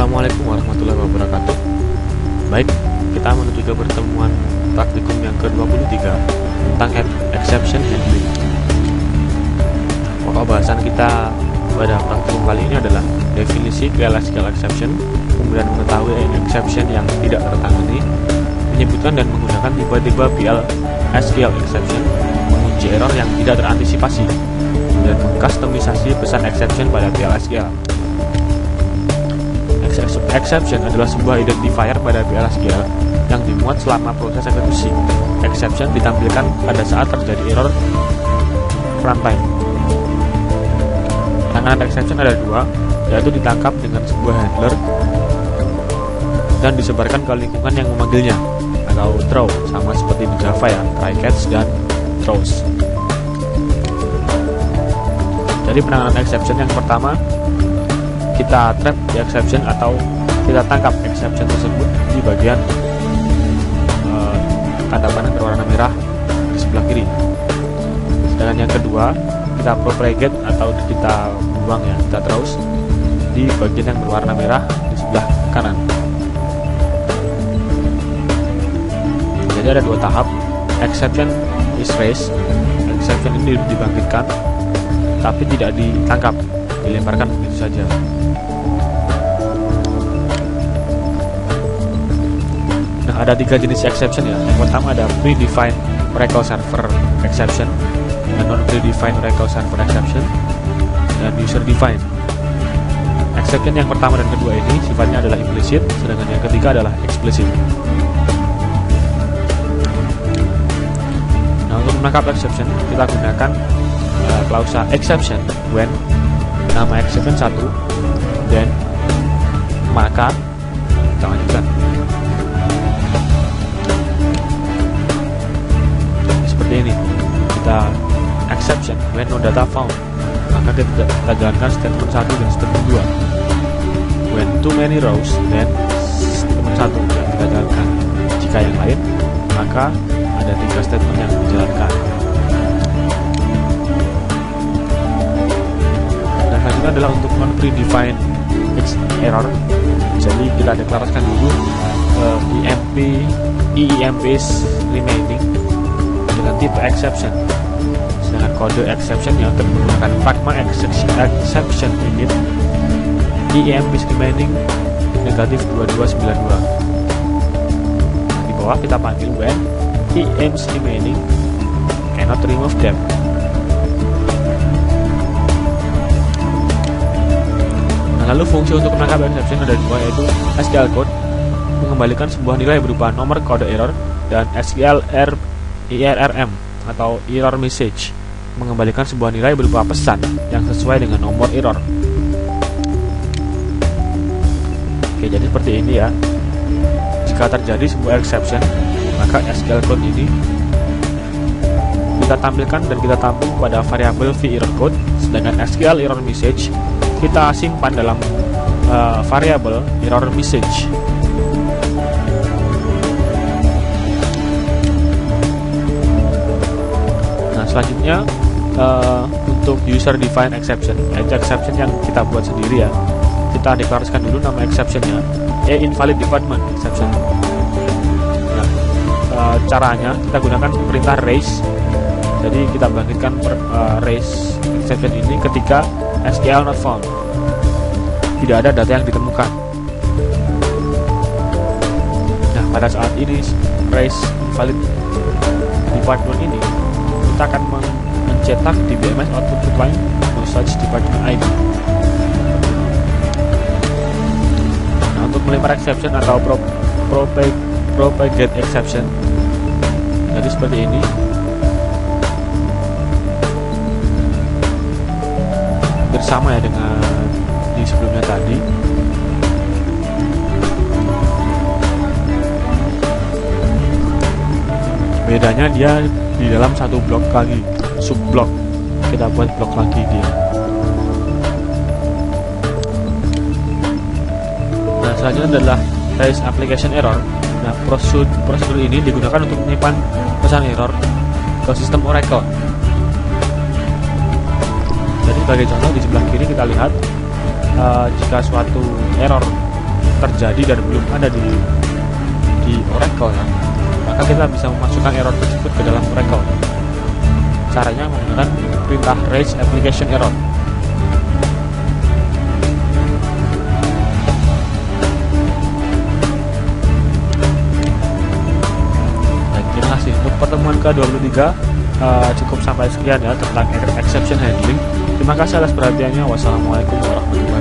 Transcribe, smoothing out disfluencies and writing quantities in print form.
Assalamualaikum warahmatullahi wabarakatuh. Baik, kita menuju ke pertemuan praktikum yang ke-23 tentang exception handling. Pokok bahasan kita pada praktikum kali ini adalah definisi PL/SQL exception, kemudian mengetahui exception yang tidak tertangani, menyebutkan dan menggunakan tipe-tipe PL/SQL exception, mengunci error yang tidak terantisipasi, dan mengkustomisasi pesan exception pada PL/SQL. Exception adalah sebuah identifier pada PL/SQL yang dimuat selama proses eksekusi. Exception ditampilkan pada saat terjadi error runtime. Penanganan exception ada dua, yaitu ditangkap dengan sebuah handler dan disebarkan ke lingkungan yang memanggilnya, atau throw, sama seperti di Java ya, try catch dan throws. Jadi penanganan exception yang pertama, kita trap di exception atau kita tangkap exception tersebut di bagian tanda panah berwarna merah di sebelah kiri. Sedangkan yang kedua, kita propagate atau kita buang ya, kita terus di bagian yang berwarna merah di sebelah kanan. Jadi ada dua tahap. Exception is raised. Exception ini dibangkitkan tapi tidak ditangkap, dilemparkan begitu saja. Nah, ada tiga jenis exception ya. Yang pertama ada predefined Oracle Server exception, non-predefined Oracle Server exception, dan user defined. Exception yang pertama dan kedua ini sifatnya adalah implicit, sedangkan yang ketiga adalah explicit. Nah, untuk menangkap exception kita gunakan klausa exception when nama exception 1, then maka kita lanjutkan. Seperti ini, kita exception when no data found, maka kita jalankan statement 1 dan statement 2. When too many rows, then statement 1 yang kita jalankan. Jika yang lain, maka ada 3 statement yang dijalankan. Dan selanjutnya adalah untuk non-predefined error. Jadi kita deklarasikan dulu EEMPs remaining dengan tipe exception. Sedangkan kode exception yang menggunakan pragma exception init EEMPs remaining negatif 2292. Nah, di bawah kita panggil when EEMPs remaining cannot remove them. Nah, lalu fungsi untuk menangkap exception ada dua, yaitu SQL code mengembalikan sebuah nilai berupa nomor kode error, dan SQL ERRM atau error message mengembalikan sebuah nilai berupa pesan yang sesuai dengan nomor error. Oke, jadi seperti ini ya. Jika terjadi sebuah exception, maka SQL code ini kita tampilkan dan kita tampung pada variabel v_error_code, sedangkan SQL error message kita simpan dalam variabel error message. Selanjutnya untuk user defined exception, yaitu exception yang kita buat sendiri ya. Kita deklarasikan dulu nama exceptionnya, invalid department exception. Nah, caranya kita gunakan perintah raise. Jadi kita bangkitkan raise exception ini ketika SQL not found, tidak ada data yang ditemukan. Nah, pada saat ini raise invalid department ini, kita akan mencetak di BMS output line no such department ID. Nah, untuk melempar exception atau propagate exception, jadi seperti ini. Bersama ya dengan di sebelumnya tadi. Bedanya dia di dalam satu blok lagi, subblok. Kita buat blok lagi dia. Nah, selanjutnya adalah raise application error. Nah, prosedur ini digunakan untuk menyimpan pesan error ke sistem Oracle. Jadi sebagai contoh di sebelah kiri kita lihat jika suatu error terjadi dan belum ada di Oracle ya, maka kita bisa memasukkan error tersebut ke dalam Oracle. Caranya menggunakan perintah raise application error. Baik, terima kasih untuk pertemuan ke-23. Cukup sampai sekian ya tentang exception handling. Terima kasih atas perhatiannya. Wassalamualaikum warahmatullahi wabarakatuh.